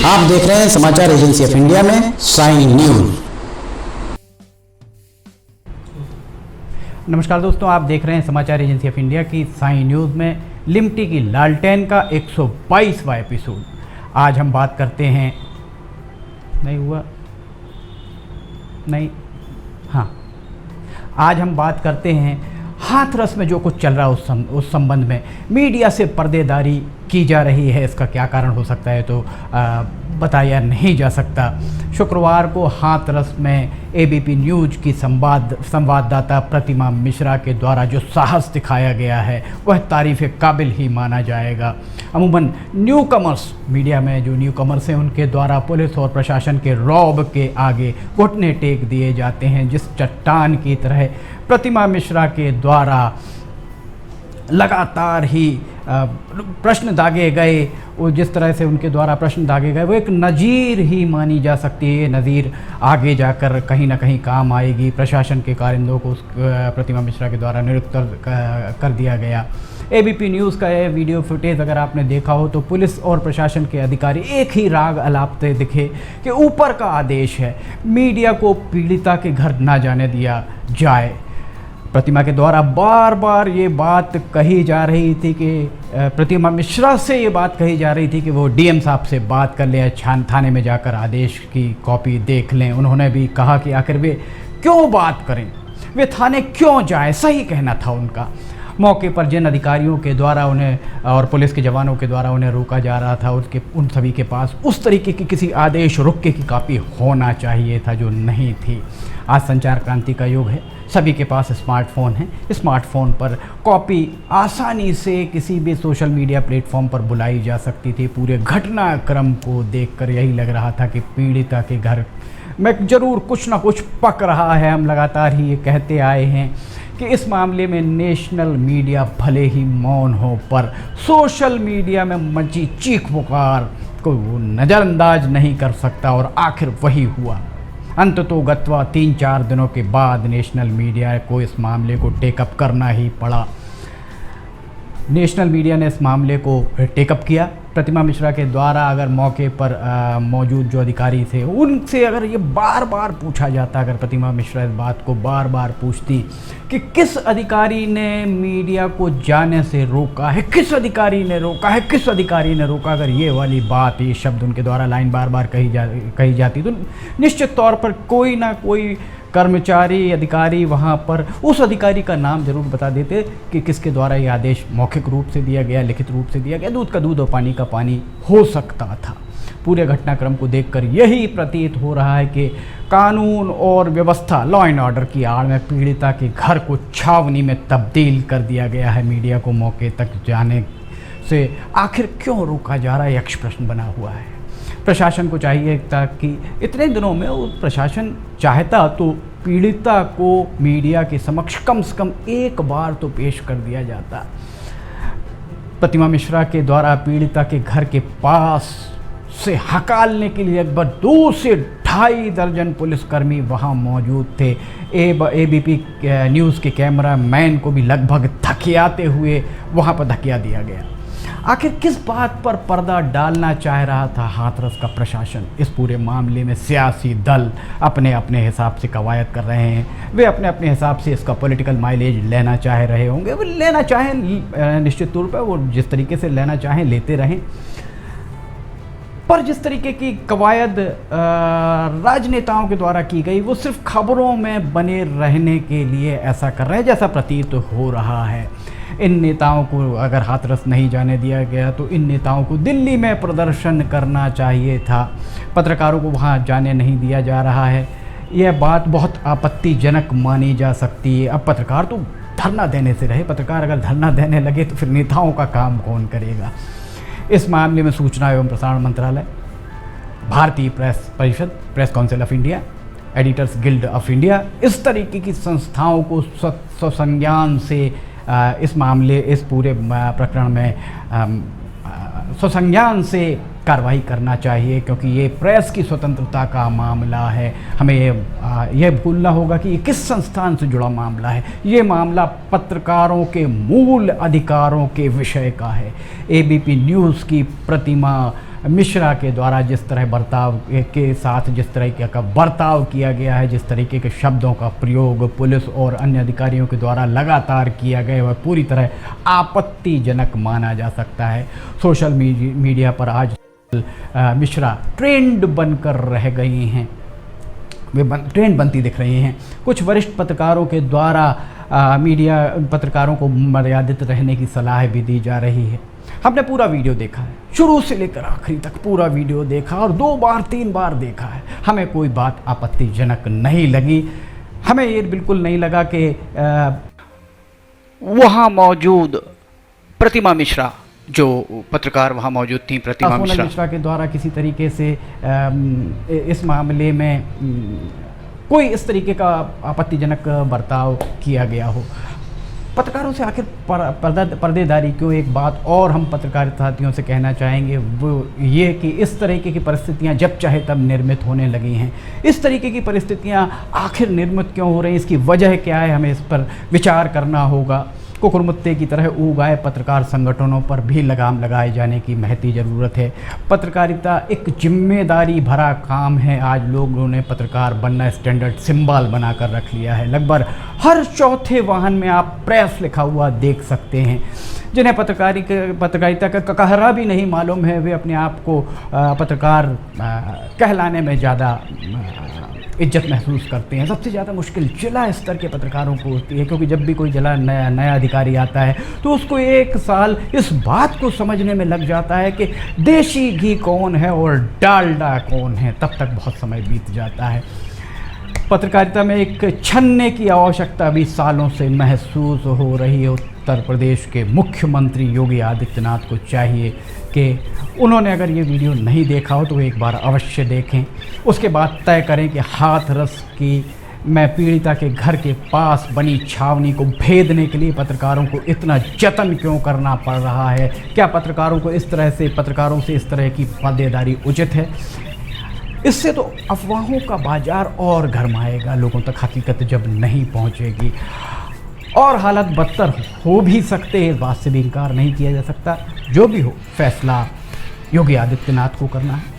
आप देख रहे हैं समाचार एजेंसी ऑफ इंडिया में साइन न्यूज। नमस्कार दोस्तों, आप देख रहे हैं समाचार एजेंसी ऑफ इंडिया की साइन न्यूज़ में लिमटी की लालटेन का 122वां एपिसोड। आज हम बात करते हैं आज हम बात करते हैं हाथरस में जो कुछ चल रहा है उस संबंध में मीडिया से पर्देदारी की जा रही है। इसका क्या कारण हो सकता है तो बताया नहीं जा सकता। शुक्रवार को हाथरस में एबीपी न्यूज़ की संवाददाता प्रतिमा मिश्रा के द्वारा जो साहस दिखाया गया है वह तारीफ़ काबिल ही माना जाएगा। अमूमन न्यूकमर्स, मीडिया में जो न्यूकमर्स हैं उनके द्वारा पुलिस और प्रशासन के रौब के आगे घुटने टेक दिए जाते हैं। जिस चट्टान की तरह प्रतिमा मिश्रा के द्वारा लगातार ही प्रश्न दागे गए, वो जिस तरह से उनके द्वारा प्रश्न दागे गए वो एक नज़ीर ही मानी जा सकती है। नज़ीर आगे जाकर कहीं ना कहीं काम आएगी। प्रशासन के कारिंदों को प्रतिमा मिश्रा के द्वारा नियुक्त कर दिया गया। एबीपी न्यूज़ का यह वीडियो फुटेज अगर आपने देखा हो तो पुलिस और प्रशासन के अधिकारी एक ही राग अलापते दिखे कि ऊपर का आदेश है मीडिया को पीड़िता के घर ना जाने दिया जाए। प्रतिमा के द्वारा बार बार ये बात कही जा रही थी कि प्रतिमा मिश्रा से ये बात कही जा रही थी कि वो डीएम साहब से बात कर लें, थाने में जाकर आदेश की कॉपी देख लें। उन्होंने भी कहा कि आखिर वे क्यों बात करें, वे थाने क्यों जाएं, सही कहना था उनका। मौके पर जिन अधिकारियों के द्वारा उन्हें और पुलिस के जवानों के द्वारा उन्हें रोका जा रहा था उन सभी के पास उस तरीके की किसी आदेश रुके की कॉपी होना चाहिए था जो नहीं थी। आज संचार क्रांति का युग है, सभी के पास स्मार्टफोन है। स्मार्टफोन पर कॉपी आसानी से किसी भी सोशल मीडिया प्लेटफॉर्म पर बुलाई जा सकती थी। पूरे घटनाक्रम को देखकर यही लग रहा था कि पीड़िता के घर में ज़रूर कुछ ना कुछ पक रहा है। हम लगातार ही ये कहते आए हैं कि इस मामले में नेशनल मीडिया भले ही मौन हो पर सोशल मीडिया में मची चीख पुकार को वो नज़रअंदाज नहीं कर सकता और आखिर वही हुआ। अंततोगत्वा 3-4 दिनों के बाद नेशनल मीडिया को इस मामले को टेकअप करना ही पड़ा। नेशनल मीडिया ने इस मामले को टेकअप किया। प्रतिमा मिश्रा के द्वारा अगर मौके पर मौजूद जो अधिकारी थे उनसे अगर ये बार बार पूछा जाता, अगर प्रतिमा मिश्रा इस बात को बार बार पूछती कि किस अधिकारी ने मीडिया को जाने से रोका है, किस अधिकारी ने रोका है, किस अधिकारी ने रोका, अगर ये वाली बात, ये शब्द उनके द्वारा लाइन बार बार कही जाती तो निश्चित तौर पर कोई ना कोई कर्मचारी अधिकारी वहाँ पर उस अधिकारी का नाम जरूर बता देते कि किसके द्वारा ये आदेश मौखिक रूप से दिया गया, लिखित रूप से दिया गया। दूध का दूध और पानी का पानी हो सकता था। पूरे घटनाक्रम को देखकर यही प्रतीत हो रहा है कि कानून और व्यवस्था, लॉ एंड ऑर्डर की आड़ में पीड़िता के घर को छावनी में तब्दील कर दिया गया है। मीडिया को मौके तक जाने से आखिर क्यों रोका जा रहा है, यक्ष प्रश्न बना हुआ है। प्रशासन को चाहिए था कि इतने दिनों में वो प्रशासन चाहता तो पीड़िता को मीडिया के समक्ष कम से कम एक बार तो पेश कर दिया जाता। प्रतिमा मिश्रा के द्वारा पीड़िता के घर के पास से हकालने के लिए लगभग 2 से 2.5 दर्जन पुलिसकर्मी वहां मौजूद थे। एबीपी न्यूज़ के कैमरा मैन को भी लगभग धकियाते हुए वहां पर धकिया दिया गया। आखिर किस बात पर पर्दा डालना चाह रहा था हाथरस का प्रशासन? इस पूरे मामले में सियासी दल अपने अपने हिसाब से कवायद कर रहे हैं। वे अपने अपने हिसाब से इसका पॉलिटिकल माइलेज लेना चाह रहे होंगे। वो लेना चाहें, निश्चित तौर पर वो जिस तरीके से लेना चाहें लेते रहें, पर जिस तरीके की कवायद राजनेताओं के द्वारा की गई वो सिर्फ खबरों में बने रहने के लिए ऐसा कर रहे हैं जैसा प्रतीत हो रहा है। इन नेताओं को अगर हाथरस नहीं जाने दिया गया तो इन नेताओं को दिल्ली में प्रदर्शन करना चाहिए था। पत्रकारों को वहां जाने नहीं दिया जा रहा है। यह बात बहुत आपत्तिजनक मानी जा सकती है। अब पत्रकार तो धरना देने से रहे, पत्रकार अगर धरना देने लगे तो फिर नेताओं का काम कौन करेगा? इस मामले में सूचना एवं प्रसारण मंत्रालय, भारतीय प्रेस परिषद, press council of India, editors guild of India, इस तरीके की संस्थाओं को स्वसंज्ञान से इस पूरे प्रकरण में स्वसंज्ञान से कार्रवाई करना चाहिए, क्योंकि ये प्रेस की स्वतंत्रता का मामला है। हमें ये भूलना होगा कि ये किस संस्थान से जुड़ा मामला है। ये मामला पत्रकारों के मूल अधिकारों के विषय का है। एबीपी न्यूज़ की प्रतिमा मिश्रा के द्वारा जिस तरह बर्ताव के साथ जिस तरीके का बर्ताव किया गया है, जिस तरीके के शब्दों का प्रयोग पुलिस और अन्य अधिकारियों के द्वारा लगातार किया गया, वह पूरी तरह आपत्तिजनक माना जा सकता है। सोशल मीडिया पर आज मिश्रा ट्रेंड बनकर रह गई हैं, वे ट्रेंड बनती दिख रही हैं। कुछ वरिष्ठ पत्रकारों के द्वारा मीडिया पत्रकारों को मर्यादित रहने की सलाह भी दी जा रही है। हमने पूरा वीडियो देखा है, शुरू से लेकर आखिरी तक पूरा वीडियो देखा और 2 बार 3 बार देखा है। हमें कोई बात आपत्तिजनक नहीं लगी। हमें ये बिल्कुल नहीं लगा कि वहाँ मौजूद प्रतिमा मिश्रा, जो पत्रकार वहाँ मौजूद थी, प्रतिमा मिश्रा के द्वारा किसी तरीके से इस मामले में कोई इस तरीके का आपत्तिजनक बर्ताव किया गया हो। पत्रकारों से आखिर पर्देदारी क्यों? एक बात और हम पत्रकार साथियों से कहना चाहेंगे, वो ये कि इस तरीके की परिस्थितियां जब चाहे तब निर्मित होने लगी हैं। इस तरीके की परिस्थितियां आखिर निर्मित क्यों हो रही हैं, इसकी वजह क्या है, हमें इस पर विचार करना होगा। कुकुरमुत्ते की तरह उगाए पत्रकार संगठनों पर भी लगाम लगाए जाने की महती ज़रूरत है। पत्रकारिता एक जिम्मेदारी भरा काम है। आज लोगों ने पत्रकार बनना स्टैंडर्ड सिंबल बनाकर रख लिया है। लगभग हर चौथे वाहन में आप प्रेस लिखा हुआ देख सकते हैं। जिन्हें पत्रकारिता का ककहरा भी नहीं मालूम है, वे अपने आप को पत्रकार कहलाने में ज़्यादा इज्जत महसूस करते हैं। सबसे ज़्यादा मुश्किल जिला स्तर के पत्रकारों को होती है, क्योंकि जब भी कोई जिला नया अधिकारी आता है तो उसको 1 साल इस बात को समझने में लग जाता है कि देशी घी कौन है और डालडा कौन है। तब तक बहुत समय बीत जाता है। पत्रकारिता में एक छन्ने की आवश्यकता भी सालों से महसूस हो रही है। उत्तर प्रदेश के मुख्यमंत्री योगी आदित्यनाथ को चाहिए कि उन्होंने अगर ये वीडियो नहीं देखा हो तो एक बार अवश्य देखें। उसके बाद तय करें कि हाथरस की मैं पीड़िता के घर के पास बनी छावनी को भेदने के लिए पत्रकारों को इतना जतन क्यों करना पड़ रहा है। क्या पत्रकारों से इस तरह की पर्देदारी उचित है? इससे तो अफवाहों का बाजार और गरमाएगा, लोगों तक हकीकत जब नहीं पहुंचेगी और हालत बदतर हो भी सकते हैं। इस बात से भी इनकार नहीं किया जा सकता। जो भी हो, फैसला योगी आदित्यनाथ को करना है।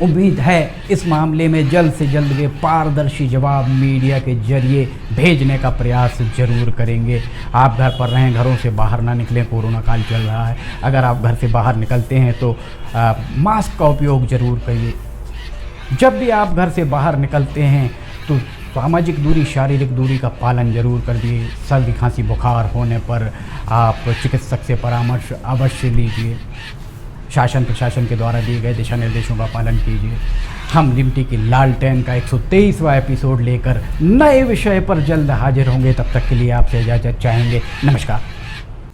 उम्मीद है इस मामले में जल्द से जल्द वे पारदर्शी जवाब मीडिया के जरिए भेजने का प्रयास जरूर करेंगे। आप घर पर रहें, घरों से बाहर ना निकलें, कोरोना काल चल रहा है। अगर आप घर से बाहर निकलते हैं तो मास्क का उपयोग ज़रूर करिए। जब भी आप घर से बाहर निकलते हैं तो सामाजिक दूरी, शारीरिक दूरी का पालन जरूर कर दिए। सर्दी खांसी बुखार होने पर आप चिकित्सक से परामर्श अवश्य लीजिए। शासन प्रशासन के द्वारा दिए गए दिशा निर्देशों का पालन कीजिए। हम लिमटी की लालटेन का 123वां एपिसोड लेकर नए विषय पर जल्द हाजिर होंगे। तब तक के लिए आपसे इजाज़त चाहेंगे। नमस्कार।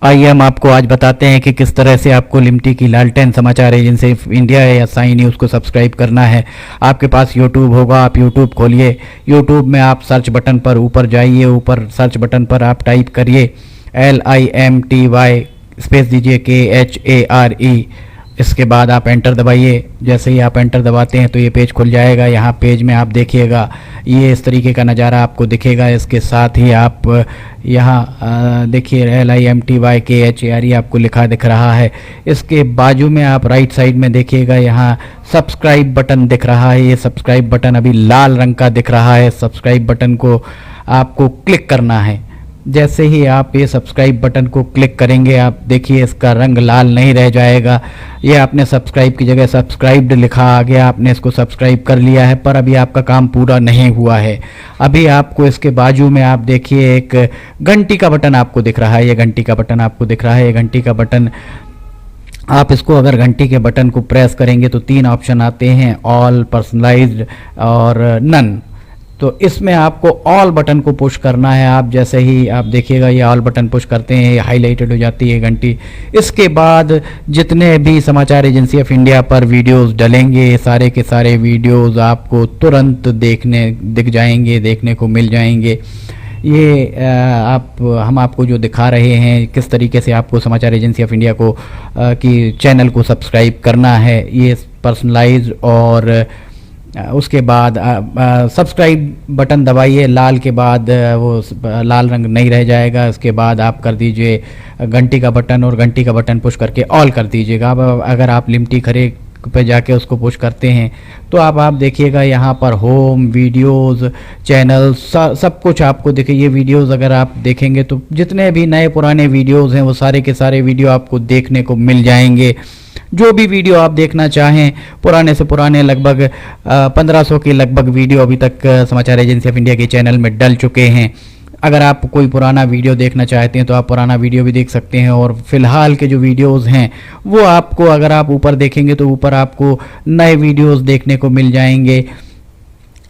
आइए हम आपको आज बताते हैं कि किस तरह से आपको लिमटी की लालटेन समाचार एजेंसी इंडिया या साई न्यूज़ को सब्सक्राइब करना है। आपके पास यूट्यूब होगा, आप यूट्यूब खोलिए। यूट्यूब में आप सर्च बटन पर ऊपर जाइए, ऊपर सर्च बटन पर आप टाइप करिए LIMTY, स्पेस दीजिए KHARE। इसके बाद आप एंटर दबाइए। जैसे ही आप एंटर दबाते हैं तो ये पेज खुल जाएगा। यहाँ पेज में आप देखिएगा ये इस तरीके का नज़ारा आपको दिखेगा। इसके साथ ही आप यहाँ देखिए LIMTY KHARE आपको लिखा दिख रहा है। इसके बाजू में आप राइट साइड में देखिएगा, यहाँ सब्सक्राइब बटन दिख रहा है। ये सब्सक्राइब बटन अभी लाल रंग का दिख रहा है। सब्सक्राइब बटन को आपको क्लिक करना है। जैसे ही आप ये सब्सक्राइब बटन को क्लिक करेंगे, आप देखिए इसका रंग लाल नहीं रह जाएगा। ये आपने सब्सक्राइब की जगह सब्सक्राइब्ड लिखा आ गया, आपने इसको सब्सक्राइब कर लिया है, पर अभी आपका काम पूरा नहीं हुआ है। अभी आपको इसके बाजू में आप देखिए एक घंटी का बटन आपको दिख रहा है। ये घंटी का बटन आपको दिख रहा है। ये घंटी का बटन, आप इसको अगर घंटी के बटन को प्रेस करेंगे तो 3 ऑप्शन आते हैं, ऑल, पर्सनलाइज्ड और नन। तो इसमें आपको ऑल बटन को पुश करना है। आप जैसे ही आप देखिएगा ये ऑल बटन पुश करते हैं, ये हाईलाइटेड हो जाती है घंटी। इसके बाद जितने भी समाचार एजेंसी ऑफ इंडिया पर वीडियोस डलेंगे, सारे के सारे वीडियोस आपको तुरंत दिख जाएंगे, देखने को मिल जाएंगे। ये हम आपको जो दिखा रहे हैं किस तरीके से आपको समाचार एजेंसी ऑफ इंडिया को की चैनल को सब्सक्राइब करना है। ये पर्सनलाइज और उसके बाद सब्सक्राइब बटन दबाइए। लाल के बाद वो लाल रंग नहीं रह जाएगा। उसके बाद आप कर दीजिए घंटी का बटन और घंटी का बटन पुश करके ऑल कर दीजिएगा। अब अगर आप लिमटी पे जाके उसको पुश करते हैं तो आप देखिएगा यहाँ पर होम वीडियोस चैनल सब कुछ आपको देखिए। ये वीडियोस अगर आप देखेंगे तो जितने भी नए पुराने वीडियोस हैं वो सारे के सारे वीडियो आपको देखने को मिल जाएंगे। जो भी वीडियो आप देखना चाहें, पुराने से पुराने लगभग 1500 के लगभग वीडियो अभी तक समाचार एजेंसी ऑफ इंडिया के चैनल में डल चुके हैं। अगर आप कोई पुराना वीडियो देखना चाहते हैं तो आप पुराना वीडियो भी देख सकते हैं। और फिलहाल के जो वीडियोस हैं वो आपको, अगर आप ऊपर देखेंगे तो ऊपर आपको नए वीडियोस देखने को मिल जाएंगे।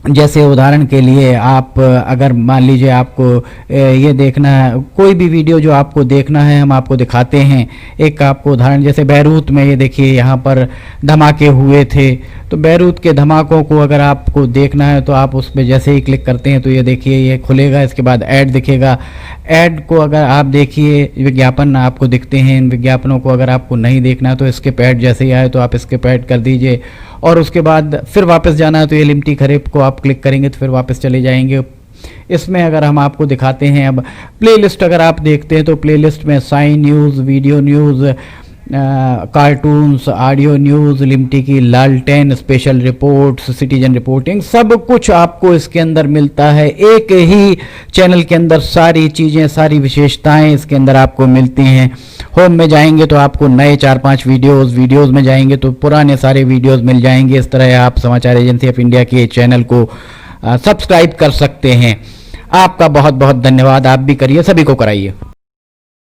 जैसे उदाहरण के लिए आप अगर मान लीजिए आपको ये देखना है, कोई भी वीडियो जो आपको देखना है हम आपको दिखाते हैं। एक आपको उदाहरण, जैसे बैरूत में ये देखिए यहाँ पर धमाके हुए थे, तो बैरूत के धमाकों को अगर आपको देखना है तो आप उस पर जैसे ही क्लिक करते हैं तो ये देखिए ये खुलेगा। इसके बाद ऐड दिखेगा। ऐड को अगर आप देखिए, विज्ञापन आपको दिखते हैं। इन विज्ञापनों को अगर आपको नहीं देखना है तो स्किप ऐड जैसे ही आए तो आप स्किप ऐड कर दीजिए। और उसके बाद फिर वापस जाना है तो ये लिमटी खरीफ को आप क्लिक करेंगे तो फिर वापस चले जाएंगे। इसमें अगर हम आपको दिखाते हैं, अब प्लेलिस्ट अगर आप देखते हैं तो प्लेलिस्ट में sign news, video news, cartoons, audio news, Limty की लालटेन, स्पेशल रिपोर्ट्स, सिटीजन रिपोर्टिंग, सब कुछ आपको इसके अंदर मिलता है। एक ही चैनल के अंदर सारी चीज़ें, सारी विशेषताएं इसके अंदर आपको मिलती हैं। होम में जाएंगे तो आपको नए 4-5 वीडियोज़ में जाएंगे तो पुराने सारे वीडियोज़ मिल जाएंगे। इस तरह आप समाचार एजेंसी ऑफ इंडिया के चैनल को सब्सक्राइब कर सकते हैं। आपका बहुत बहुत धन्यवाद। आप भी करिए, सभी को कराइए।